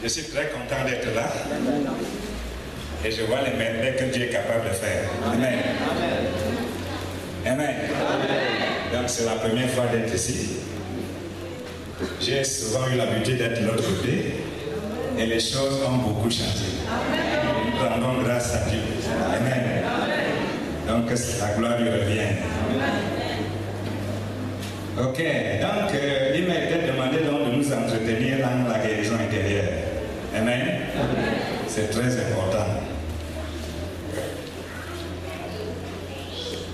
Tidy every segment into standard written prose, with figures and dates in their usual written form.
Je suis très content d'être là. Et je vois les merveilles que Dieu est capable de faire. Amen. Amen. Donc c'est la première fois d'être ici. J'ai souvent eu l'habitude d'être de l'autre côté. Et les choses ont beaucoup changé. Nous rendons grâce à Dieu. Amen. Donc la gloire lui revient. Ok, donc il m'a été demandé donc de nous entretenir dans la guérison intérieure. Amen. C'est très important.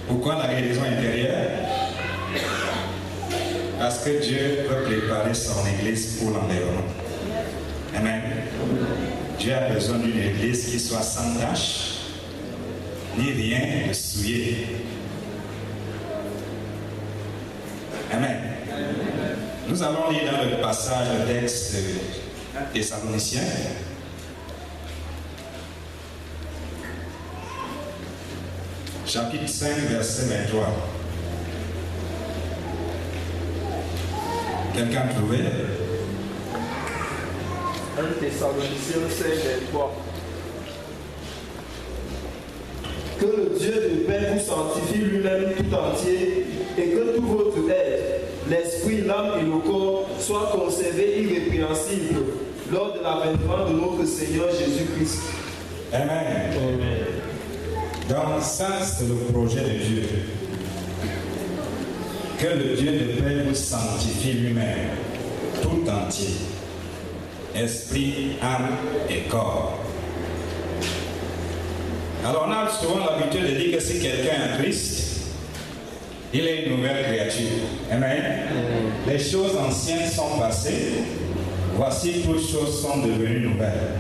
Pourquoi la guérison intérieure? Parce que Dieu veut préparer son église pour l'environnement. Amen. Dieu a besoin d'une église qui soit sans tache, ni rien de souillé. Amen. Nous allons lire dans le passage le texte de Thessaloniciens. Chapitre 5, verset 23. Quelqu'un a trouvé? 1 Thessaloniciens 5, 23. Que le Dieu de paix vous sanctifie lui-même tout entier et que tout votre être, l'esprit, l'âme et le corps soient conservés irrépréhensibles lors de l'avènement de notre Seigneur Jésus-Christ. Amen. Amen. Donc ça, c'est le projet de Dieu. Que le Dieu de paix vous sanctifie lui-même, tout entier. Esprit, âme et corps. Alors on a souvent l'habitude de dire que si quelqu'un est en Christ, il est une nouvelle créature. Amen. Les choses anciennes sont passées. Voici, toutes choses sont devenues nouvelles.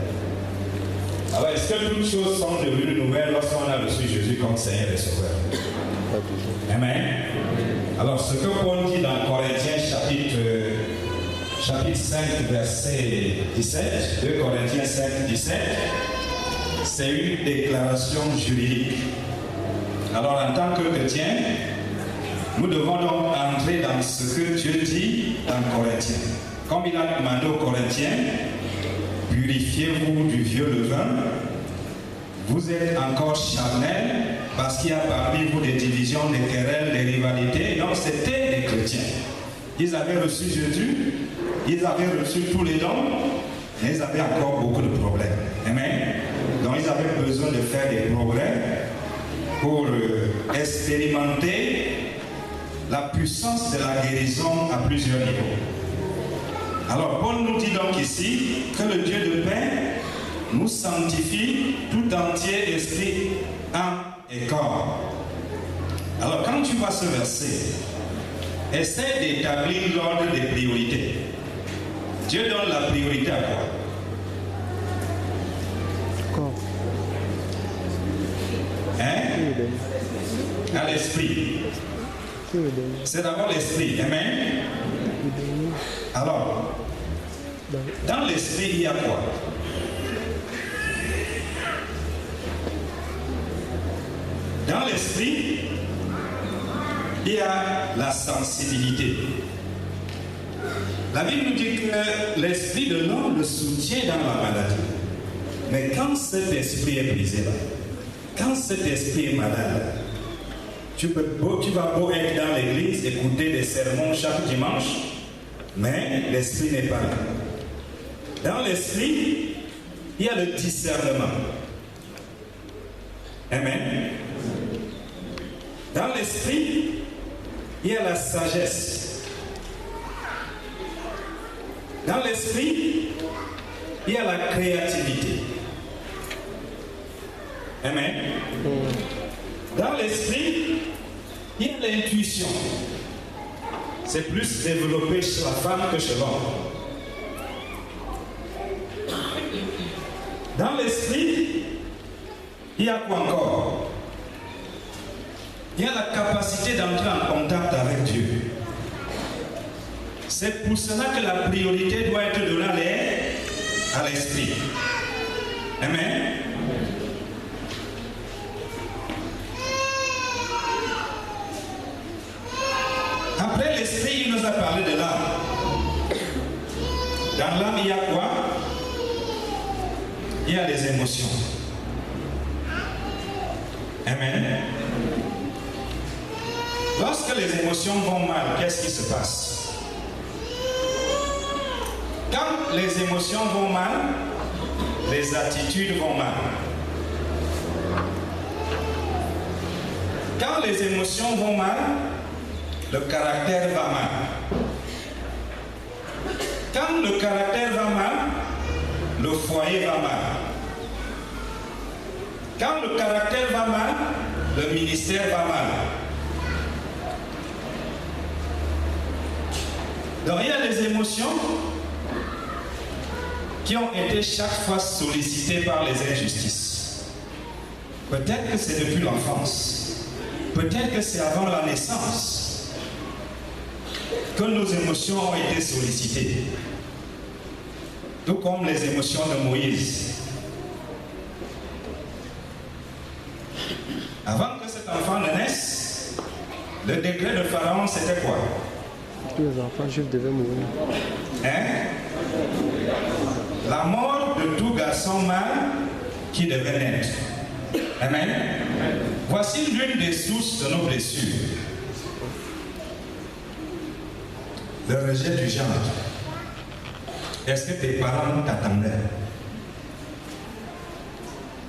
Alors, est-ce que toutes choses sont devenues nouvelles lorsqu'on a reçu Jésus comme Seigneur et Sauveur? Amen. Alors, ce que Paul dit dans Corinthiens chapitre 5, verset 17, 2 Corinthiens 5, 17, c'est une déclaration juridique. Alors, en tant que chrétien, nous devons donc entrer dans ce que Dieu dit dans Corinthiens. Comme il a demandé aux Corinthiens, purifiez-vous du vieux levain, vous êtes encore charnels, parce qu'il y a parmi vous des divisions, des querelles, des rivalités. Donc c'était des chrétiens. Ils avaient reçu Jésus, ils avaient reçu tous les dons, mais ils avaient encore beaucoup de problèmes. Amen. Donc ils avaient besoin de faire des progrès pour expérimenter la puissance de la guérison à plusieurs niveaux. Alors Paul nous dit donc ici que le Dieu de paix nous sanctifie tout entier, esprit, âme et corps. Alors quand tu vois ce verset, essaie d'établir l'ordre des priorités. Dieu donne la priorité à quoi? Corps. Hein? À l'esprit. C'est d'abord l'esprit. Amen. Alors, dans l'esprit, il y a quoi? Dans l'esprit, il y a la sensibilité. La Bible nous dit que l'esprit de l'homme le soutient dans la maladie. Mais quand cet esprit est brisé là, quand cet esprit est malade, tu vas beau être dans l'église, écouter des sermons chaque dimanche, mais l'esprit n'est pas là. Dans l'esprit, il y a le discernement. Amen. Dans l'esprit, il y a la sagesse. Dans l'esprit, il y a la créativité. Amen. Dans l'esprit, il y a l'intuition. C'est plus développé chez la femme que chez l'homme. Dans l'esprit, il y a quoi encore? Il y a la capacité d'entrer en contact avec Dieu. C'est pour cela que la priorité doit être donnée à l'esprit. Amen. Après l'esprit, il nous a parlé de l'âme. Dans l'âme, il y a quoi? il y a les émotions. Amen. Lorsque les émotions vont mal, qu'est-ce qui se passe? Quand les émotions vont mal, les attitudes vont mal. Quand les émotions vont mal, le caractère va mal. Quand le caractère va mal, le foyer va mal. Quand le caractère va mal, le ministère va mal. Donc il y a des émotions qui ont été chaque fois sollicitées par les injustices. Peut-être que c'est depuis l'enfance. Peut-être que c'est avant la naissance que nos émotions ont été sollicitées. Tout comme les émotions de Moïse. Avant que cet enfant ne naisse, le décret de Pharaon, c'était quoi? Tous les enfants juifs devaient mourir. Hein? La mort de tout garçon mâle qui devait naître. Amen. Voici l'une des sources de nos blessures. Le rejet du genre. Est-ce que tes parents t'attendaient?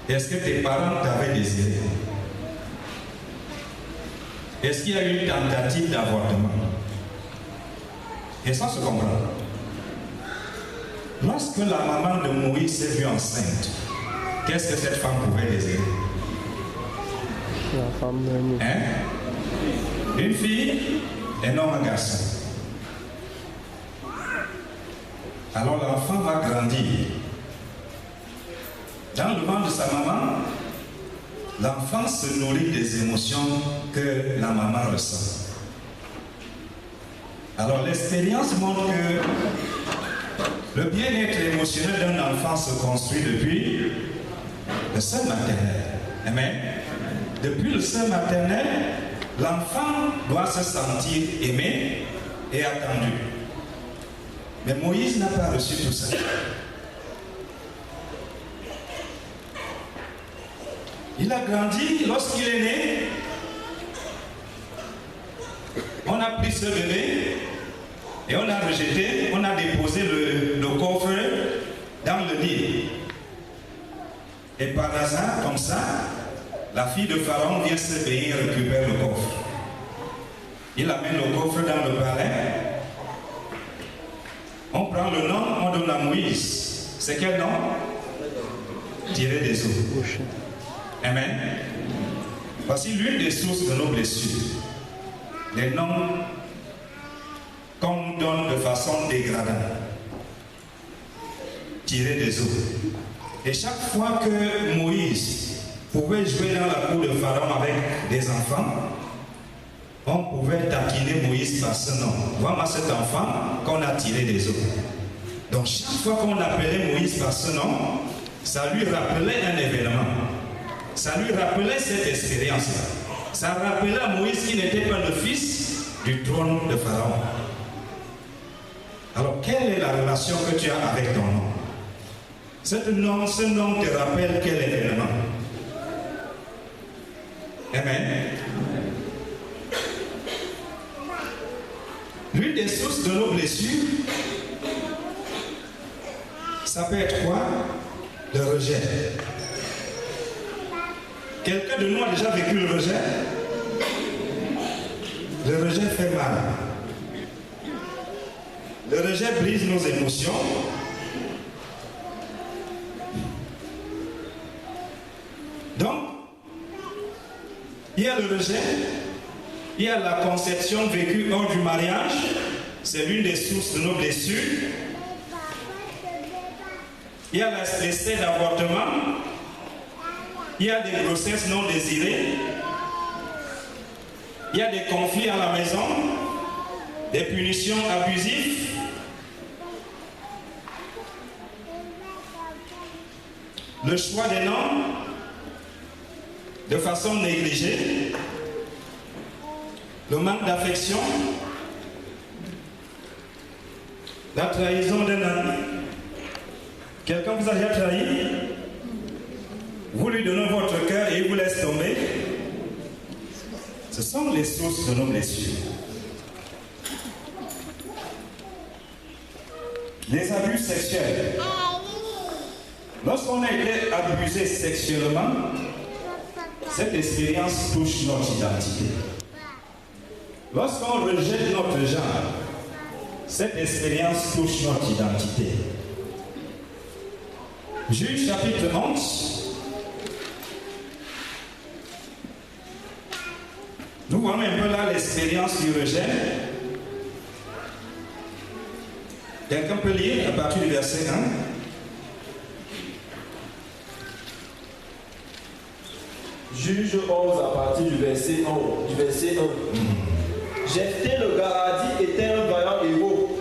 Est-ce que tes parents t'avaient désiré? Est-ce qu'il y a eu une tentative d'avortement? Et ça se comprend. Lorsque la maman de Moïse s'est vue enceinte, qu'est-ce que cette femme pouvait désirer? La femme Une fille et non un garçon. Alors l'enfant va grandir. Dans le ventre de sa maman, l'enfant se nourrit des émotions que la maman ressent. Alors l'expérience montre que le bien-être émotionnel d'un enfant se construit depuis le sein maternel. Amen. Depuis le sein maternel, l'enfant doit se sentir aimé et attendu. Mais Moïse n'a pas reçu tout ça. Il a grandi, lorsqu'il est né, on a pris ce bébé et on a rejeté, on a déposé le coffre dans le Nil. Et par hasard, comme ça, la fille de Pharaon vient se baigner et récupère le coffre. Il amène le coffre dans le palais. On prend le nom, on donne à Moïse. C'est quel nom? Tiré des eaux. Amen. Voici l'une des sources de nos blessures. Les noms qu'on donne de façon dégradante. Tiré des eaux. Et chaque fois que Moïse pouvait jouer dans la cour de Pharaon avec des enfants, on pouvait taquiner Moïse par ce nom. Voilà cet enfant qu'on a tiré des eaux. Donc chaque fois qu'on appelait Moïse par ce nom, ça lui rappelait un événement. Ça lui rappelait cette expérience-là. Ça rappelait à Moïse qu'il n'était pas le fils du trône de Pharaon. Alors quelle est la relation que tu as avec ton nom? Ce nom te rappelle quel événement? Amen. L'une des sources de nos blessures, ça peut être quoi? Le rejet. Quelqu'un de nous a déjà vécu le rejet? Le rejet fait mal. Le rejet brise nos émotions. Donc, il y a le rejet, il y a la conception vécue hors du mariage, c'est l'une des sources de nos blessures. Il y a l'essai d'avortement, il y a des grossesses non désirées, il y a des conflits à la maison, des punitions abusives, le choix des noms de façon négligée, le manque d'affection, la trahison d'un ami. Quelqu'un vous a déjà trahi? sont les sources de nos blessures. Les abus sexuels. Lorsqu'on a été abusé sexuellement, cette expérience touche notre identité. Lorsqu'on rejette notre genre, cette expérience touche notre identité. Juge chapitre 11. Nous voyons un peu là l'expérience du rejet. Quelqu'un peut lire à partir du verset 1. Juge 11 à partir du verset 1. Jephthé le Galadi était un vaillant héros.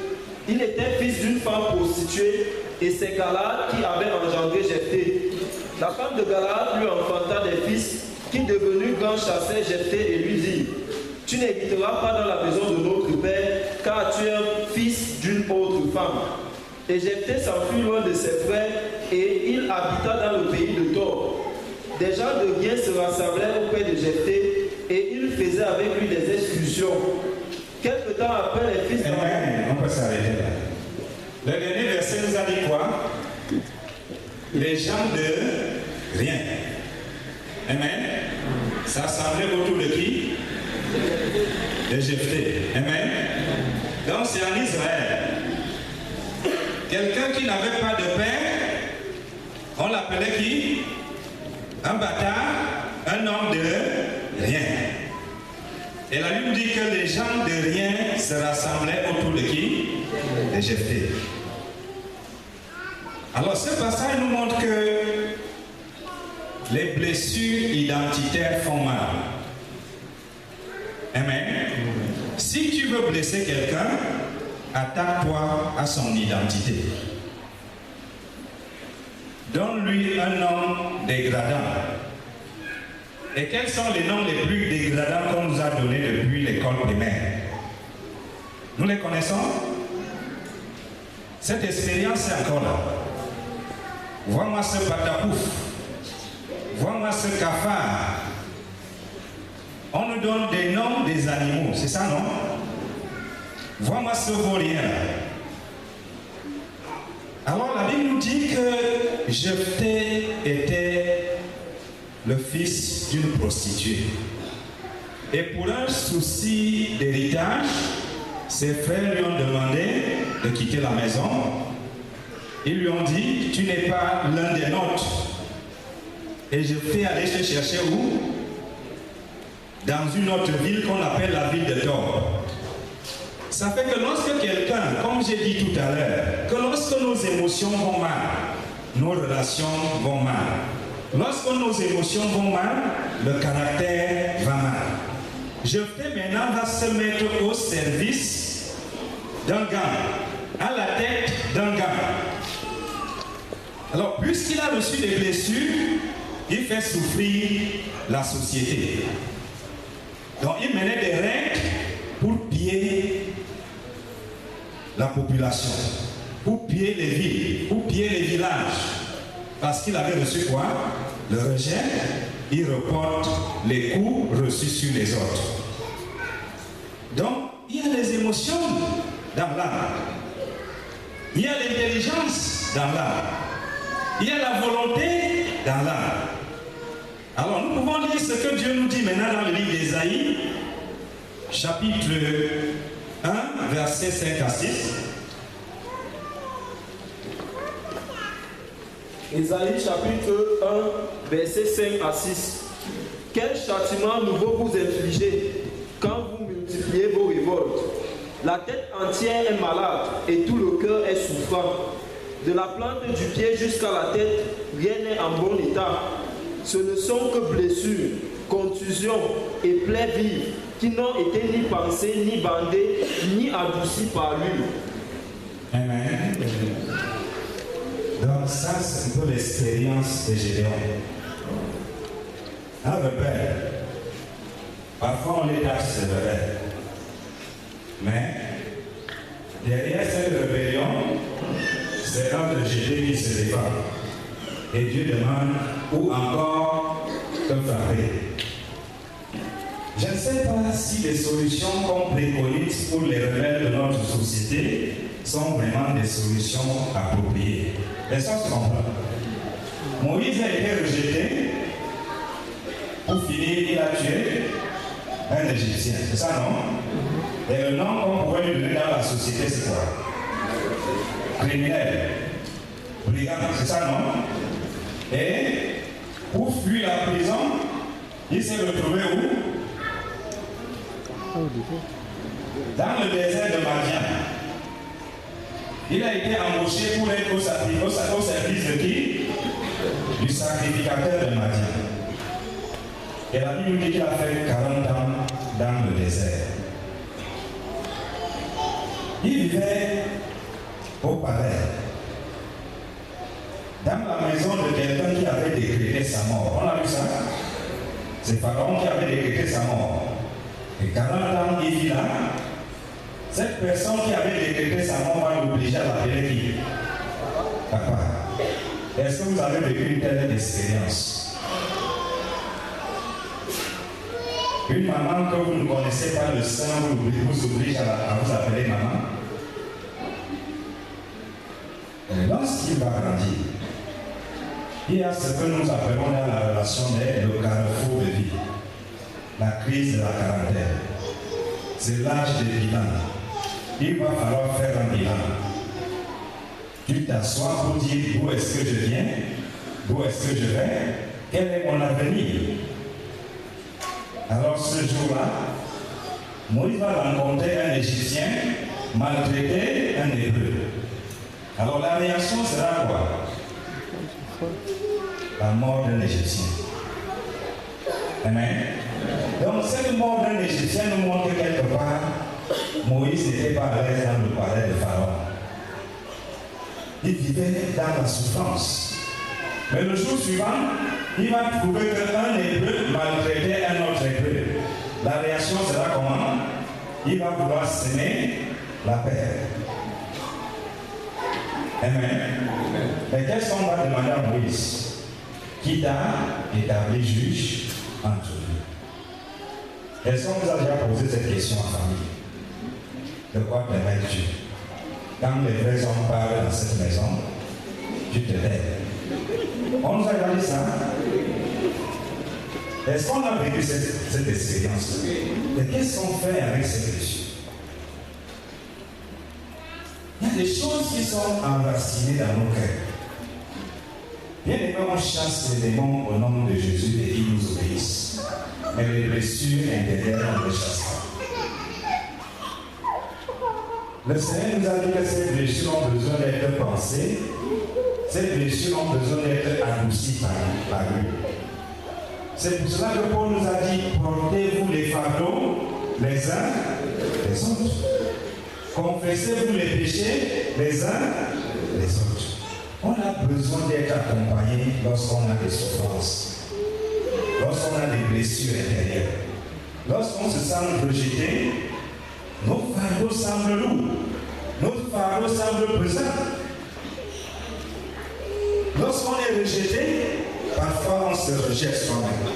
Il était fils d'une femme prostituée et c'est Galad qui avait engendré Jephthé. La femme de Galad lui enfanta des fils qui, devenu grand, chassaient Jephthé et lui dit: Tu n'hériteras pas dans la maison de notre père, car tu es un fils d'une autre femme. Et Jephthé s'enfuit loin de ses frères et il habita dans le pays de Tor. Des gens de bien se rassemblaient auprès de Jephthé et ils faisaient avec lui des excursions. Quelque temps après, les fils On peut s'arrêter là. Le dernier verset nous a dit quoi? Les gens de rien. Amen. Ça semblait autour de qui? De Jephthé. Amen. Donc c'est en Israël. Quelqu'un qui n'avait pas de père, on l'appelait qui? Un bâtard, un homme de rien. Et la Bible dit que les gens de rien se rassemblaient autour de qui? De Jephthé. Alors ce passage nous montre que les blessures identitaires font mal. Amen. Si tu veux blesser quelqu'un, attaque-toi à son identité. Donne-lui un nom dégradant. Et quels sont les noms les plus dégradants qu'on nous a donnés depuis l'école primaire? Nous les connaissons? Cette expérience est encore là. Vois-moi ce patapouf. Vois-moi ce cafard. On nous donne des noms des animaux, c'est ça, non? Vois-moi ce vaurien. Alors la Bible nous dit que Jephthé était le fils d'une prostituée. Et pour un souci d'héritage, ses frères lui ont demandé de quitter la maison. Ils lui ont dit: tu n'es pas l'un des nôtres. Et Jephthé allait se chercher où? Dans une autre ville qu'on appelle la ville de Tor. Ça fait que lorsque quelqu'un, comme j'ai dit tout à l'heure, que lorsque nos émotions vont mal, nos relations vont mal. Lorsque nos émotions vont mal, le caractère va mal. Jephthé maintenant va se mettre au service d'un gang, à la tête d'un gang. Alors, puisqu'il a reçu des blessures, il fait souffrir la société. Donc, il menait des règles pour piller la population, pour piller les villes, pour piller les villages. Parce qu'il avait reçu quoi? Le rejet. Il reporte les coups reçus sur les autres. Donc, il y a les émotions dans l'âme. Il y a l'intelligence dans l'âme. Il y a la volonté dans l'âme. Alors, nous pouvons lire ce que Dieu nous dit maintenant dans le livre d'Ésaïe, chapitre 1, versets 5 à 6. Ésaïe chapitre 1, versets 5 à 6. Quel châtiment nouveau vous infligez quand vous multipliez vos révoltes? La tête entière est malade et tout le cœur est souffrant. De la plante du pied jusqu'à la tête, rien n'est en bon état. Ce ne sont que blessures, contusions et plaies vives qui n'ont été ni pensées, ni bandées, ni adoucies par l'huile. Amen. Donc ça, c'est un peu l'expérience de Gédéon. Un rebelle. Parfois, on les taxe de rebelle. Mais, derrière cette rébellion, c'est là que Gédéon se défend. Et Dieu demande où encore te frapper. Je ne sais pas si les solutions qu'on préconise pour les rebelles de notre société sont vraiment des solutions appropriées. Est-ce qu'on se comprend? Moïse a été rejeté. Pour finir, il a tué un Égyptien. C'est ça, non? Et le nom qu'on pourrait lui donner dans la société, c'est quoi? Criminel. Brigand. C'est ça, non? Et pour fuir la prison, il s'est retrouvé où? Dans le désert de Madian. Il a été embauché pour être au service de qui? Du sacrificateur de Madian. Et la Bible dit qu'il a fait 40 ans dans le désert. Il vivait au palais, dans la maison de quelqu'un qui avait décrété sa mort. On a vu ça? C'est Pharaon qui avait décrété sa mort. Et 40 ans, il vit là. Cette personne qui avait décrété sa mort va l'obliger à l'appeler qui? Papa. Est-ce que vous avez vécu une telle expérience? Une maman que vous ne connaissez pas le sein vous oblige à vous appeler maman. Et lorsqu'il va grandir, il y a ce que nous appelons dans la relation le carrefour de vie, la crise de la quarantaine. C'est l'âge de bilan. Il va falloir faire un bilan. Tu t'assois pour dire d'où est-ce que je viens, d'où est-ce que je vais, quel est mon avenir. Alors ce jour-là, Moïse va rencontrer un Égyptien, maltraiter un Hébreu. Alors la réaction sera quoi? La mort d'un Égyptien. Amen. Donc cette mort d'un Égyptien nous montre que quelque part, Moïse n'était pas à l'aise dans le palais de Pharaon. Il vivait dans la souffrance. Mais le jour suivant, il va trouver qu'un Hébreu maltraitait un autre Hébreu. La réaction sera comment? Il va vouloir semer la paix. Amen. Mais qu'est-ce qu'on va demander à Moïse? Qui t'a établi juge entre nous? Est-ce qu'on vous a déjà posé cette question en famille? De quoi t'aimes-tu? Quand les vrais hommes parlent dans cette maison, tu te lèves. On nous a regardé ça. Est-ce qu'on a vécu cette expérience? Et qu'est-ce qu'on fait avec ces péchés? Il y a des choses qui sont enracinées dans nos cœurs. Bien évidemment, on chasse les démons au nom de Jésus et ils nous obéissent. Mais les blessures intérieures, on ne les chasse pas. Le Seigneur nous a dit que ces blessures ont besoin d'être pensées. Ces blessures ont besoin d'être adoucies par lui. C'est pour cela que Paul nous a dit, portez-vous les fardeaux les uns les autres. Confessez-vous les péchés les uns les autres. On a besoin d'être accompagné lorsqu'on a des souffrances, lorsqu'on a des blessures intérieures, lorsqu'on se sent rejeté. Nos fardeaux semblent lourds, notre fardeau semble pesant. Lorsqu'on est rejeté, parfois on se rejette soi-même.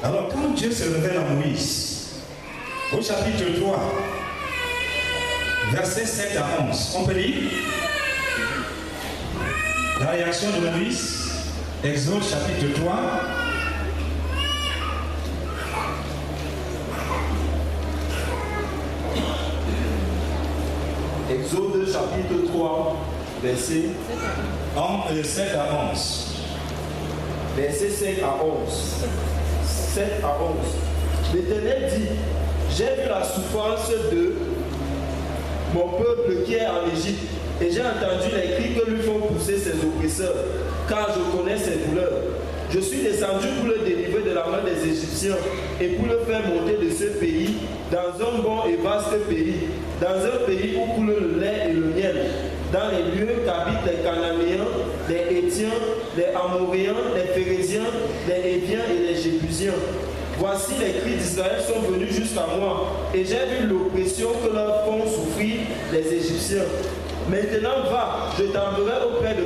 Alors quand Dieu se révèle à Moïse, au chapitre 3, versets 7 à 11, on peut lire la réaction de Moïse, Exode chapitre 3. Exode chapitre 3, verset 7 à 11. Verset 5 à 11. 7 à 11. L'Éternel dit, j'ai vu la souffrance de mon peuple qui est en Égypte, et j'ai entendu les cris que lui font pousser ses oppresseurs, car je connais ses douleurs. Je suis descendu pour le délivrer de la main des Égyptiens et pour le faire monter de ce pays dans un bon et vaste pays, dans un pays où coule le lait et le miel, dans les lieux qu'habitent les Cananéens, les Hétiens, les Amoréens, les Phérésiens, les Héviens et les Jébusiens. Voici les cris d'Israël sont venus jusqu'à moi, et j'ai vu l'oppression que leur font souffrir les Égyptiens. Maintenant va, je t'enverrai auprès de